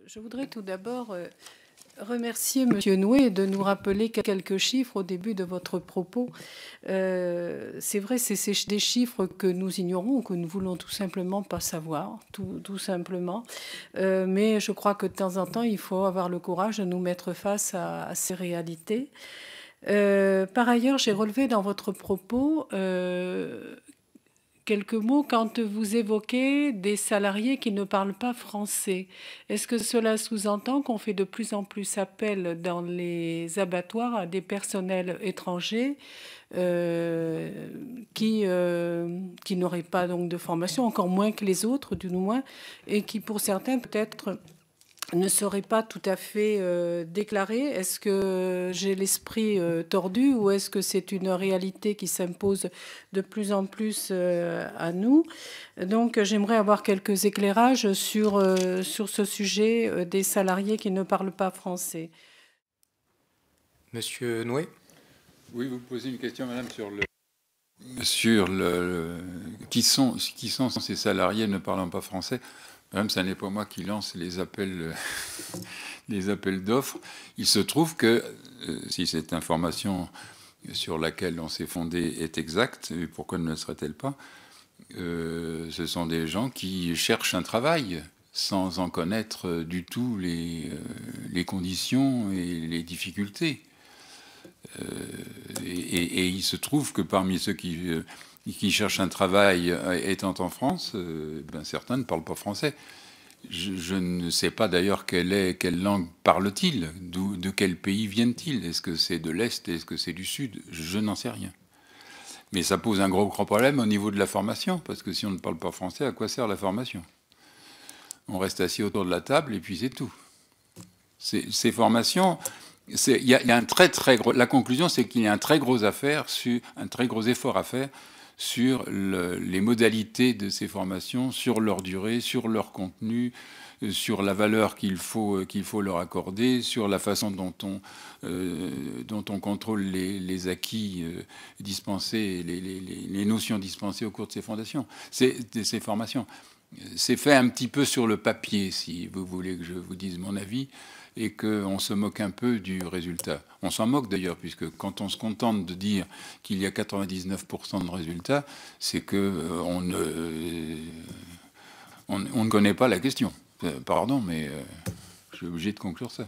Je voudrais tout d'abord remercier M. Noué de nous rappeler quelques chiffres au début de votre propos. C'est vrai, c'est des chiffres que nous ignorons, que nous voulons tout simplement pas savoir, tout simplement. Mais je crois que de temps en temps, il faut avoir le courage de nous mettre face à ces réalités. Par ailleurs, j'ai relevé dans votre propos quelques mots quand vous évoquez des salariés qui ne parlent pas français. Est-ce que cela sous-entend qu'on fait de plus en plus appel dans les abattoirs à des personnels étrangers qui n'auraient pas donc de formation, encore moins que les autres, du moins, et qui pour certains peut-être ne serait pas tout à fait déclaré? Est-ce que j'ai l'esprit tordu ou est-ce que c'est une réalité qui s'impose de plus en plus à nous? Donc j'aimerais avoir quelques éclairages sur ce sujet des salariés qui ne parlent pas français. Monsieur Noué? Oui, vous posez une question, madame, sur qui sont ces salariés ne parlant pas français. Même, ça n'est pas moi qui lance les appels d'offres. Il se trouve que si cette information sur laquelle on s'est fondé est exacte, pourquoi ne le serait-elle pas? Ce sont des gens qui cherchent un travail sans en connaître du tout les conditions et les difficultés. Et il se trouve que parmi ceux qui cherchent un travail étant en France, certains ne parlent pas français. Je ne sais pas d'ailleurs quelle langue parlent-ils, de quel pays viennent-ils. Est-ce que c'est de l'Est, est-ce que c'est du Sud? Je n'en sais rien. Mais ça pose un gros problème au niveau de la formation, parce que si on ne parle pas français, à quoi sert la formation? On reste assis autour de la table et puis c'est tout. Ces formations... Il y a un très gros. La conclusion, c'est qu'il y a un très gros effort à faire sur les modalités de ces formations, sur leur durée, sur leur contenu, sur la valeur qu'il faut leur accorder, sur la façon dont on contrôle les acquis dispensés, les notions dispensées au cours de ces formations. C'est fait un petit peu sur le papier, si vous voulez que je vous dise mon avis, et qu'on se moque un peu du résultat. On s'en moque d'ailleurs, puisque quand on se contente de dire qu'il y a 99% de résultats, c'est qu'on ne connaît pas la question. Pardon, mais je suis obligé de conclure ça.